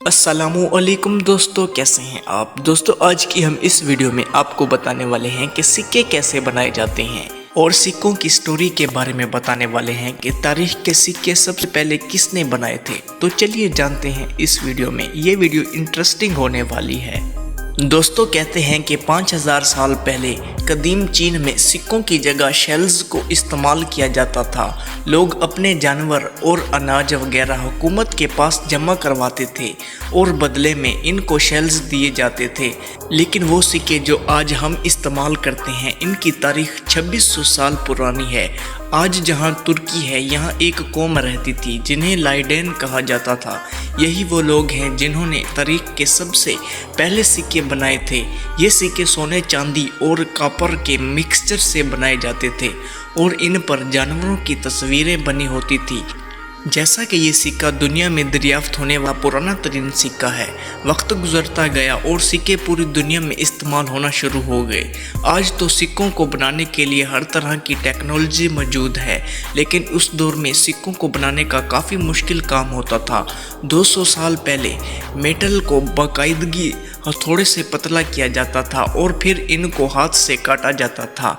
अस्सलामुअलैकुम दोस्तों, कैसे हैं आप दोस्तों। आज की हम इस वीडियो में आपको बताने वाले हैं कि सिक्के कैसे बनाए जाते हैं और सिक्कों की स्टोरी के बारे में बताने वाले हैं कि तारीख के सिक्के सबसे पहले किसने बनाए थे। तो चलिए जानते हैं इस वीडियो में। ये वीडियो इंटरेस्टिंग होने वाली है। दोस्तों कहते हैं कि 5000 साल पहले कदीम चीन में सिक्कों की जगह शेल्स को इस्तेमाल किया जाता था। लोग अपने जानवर और अनाज वगैरह हुकूमत के पास जमा करवाते थे और बदले में इनको शेल्स दिए जाते थे। लेकिन वो सिक्के जो आज हम इस्तेमाल करते हैं, इनकी तारीख 2600 साल पुरानी है। आज जहां तुर्की है, यहाँ एक कौम रहती थी जिन्हें लाइडेन कहा जाता था। यही वो लोग हैं जिन्होंने तारीख के सबसे पहले सिक्के बनाए थे। ये सिक्के सोने, चांदी और कॉपर के मिक्सचर से बनाए जाते थे और इन पर जानवरों की तस्वीरें बनी होती थी। जैसा कि ये सिक्का दुनिया में दरियाफ्त होने वाला पुराना तरीन सिक्का है। वक्त गुजरता गया और सिक्के पूरी दुनिया में इस्तेमाल होना शुरू हो गए। आज तो सिक्कों को बनाने के लिए हर तरह की टेक्नोलॉजी मौजूद है, लेकिन उस दौर में सिक्कों को बनाने का काफ़ी मुश्किल काम होता था। 200 साल पहले मेटल को बाकायदगी हथौड़े से पतला किया जाता था और फिर इनको हाथ से काटा जाता था।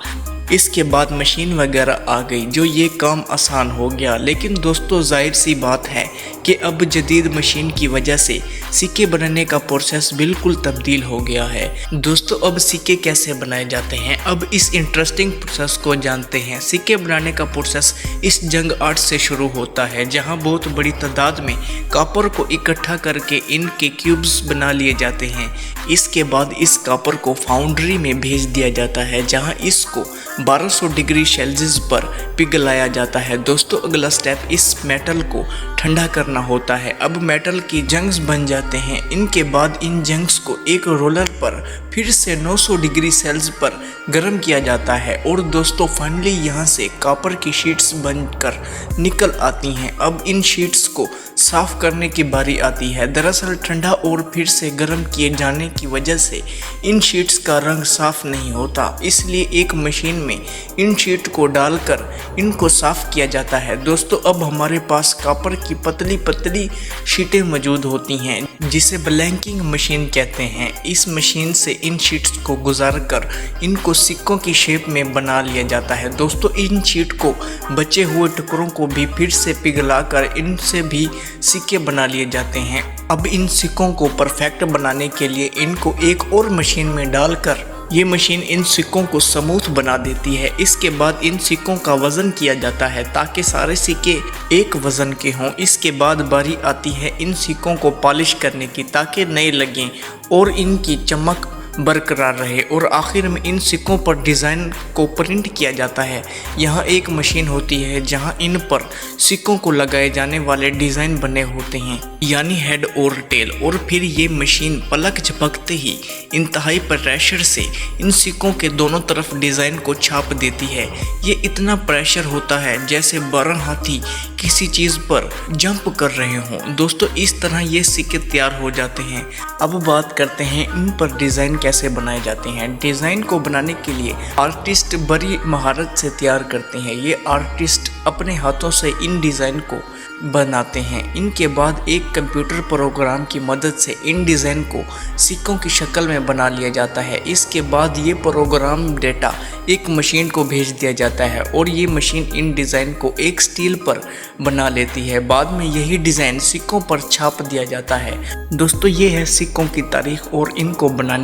इसके बाद मशीन वगैरह आ गई जो ये काम आसान हो गया। लेकिन दोस्तों जाहिर सी बात है कि अब जदीद मशीन की वजह से सिक्के बनाने का प्रोसेस बिल्कुल तब्दील हो गया है। दोस्तों अब सिक्के कैसे बनाए जाते हैं, अब इस इंटरेस्टिंग प्रोसेस को जानते हैं। सिक्के बनाने का प्रोसेस इस जंग आर्ट से शुरू होता है, जहां बहुत बड़ी तादाद में कॉपर को इकट्ठा करके इनके क्यूब्स बना लिए जाते हैं। इसके बाद इस कॉपर को फाउंड्री में भेज दिया जाता है, जहां इसको 1200 डिग्री सेल्सियस पर पिघलाया जाता है। दोस्तों अगला स्टेप इस मेटल को ठंडा करना होता है। अब मेटल की जंग्स बन जाते हैं। इनके बाद इन जंग्स को एक रोलर पर फिर से 900 डिग्री सेल्सियस पर गर्म किया जाता है और दोस्तों फाइनली यहाँ से कॉपर की शीट्स बनकर निकल आती हैं। अब इन शीट्स को साफ करने की बारी आती है। दरअसल ठंडा और फिर से गर्म किए जाने की वजह से इन शीट्स का रंग साफ नहीं होता, इसलिए एक मशीन में इन शीट को डालकर इनको साफ किया जाता है। दोस्तों अब हमारे पास कॉपर की पतली पतली शीटें मौजूद होती हैं जिसे ब्लैंकिंग मशीन कहते हैं। इस मशीन से इन शीट्स को गुजार कर इनको सिक्कों की शेप में बना लिया जाता है। दोस्तों इन शीट को बचे हुए टुकड़ों को भी फिर से पिघलाकर इनसे भी सिक्के बना लिए जाते हैं। अब इन सिक्कों को परफेक्ट बनाने के लिए इनको एक और मशीन में डालकर ये मशीन इन सिक्कों को स्मूथ बना देती है। इसके बाद इन सिक्कों का वजन किया जाता है ताकि सारे सिक्के एक वजन के हों। इसके बाद बारी आती है इन सिक्कों को पॉलिश करने की ताकि नए लगें और इनकी चमक बरकरार रहे। और आखिर में इन सिक्कों पर डिज़ाइन को प्रिंट किया जाता है। यहाँ एक मशीन होती है जहाँ इन पर सिक्कों को लगाए जाने वाले डिज़ाइन बने होते हैं, यानी हेड और टेल। और फिर ये मशीन पलक झपकते ही इंतहाई प्रेशर से इन सिक्कों के दोनों तरफ डिज़ाइन को छाप देती है। ये इतना प्रेशर होता है जैसे 12 हाथी किसी चीज़ पर जंप कर रहे हों। दोस्तों इस तरह ये सिक्के तैयार हो जाते हैं। अब बात करते हैं इन पर डिज़ाइन कैसे बनाए जाते हैं। डिज़ाइन को बनाने के लिए आर्टिस्ट बड़ी महारत से तैयार करते हैं। ये आर्टिस्ट अपने हाथों से इन डिज़ाइन को बनाते हैं। इनके बाद एक कंप्यूटर प्रोग्राम की मदद से इन डिज़ाइन को सिक्कों की शक्ल में बना लिया जाता है। इसके बाद ये प्रोग्राम डेटा एक मशीन को भेज दिया जाता है और ये मशीन इन डिज़ाइन को एक स्टील पर बना लेती है। बाद में यही डिज़ाइन सिक्कों पर छाप दिया जाता है। दोस्तों ये है सिक्कों की तारीख और इनको बनाने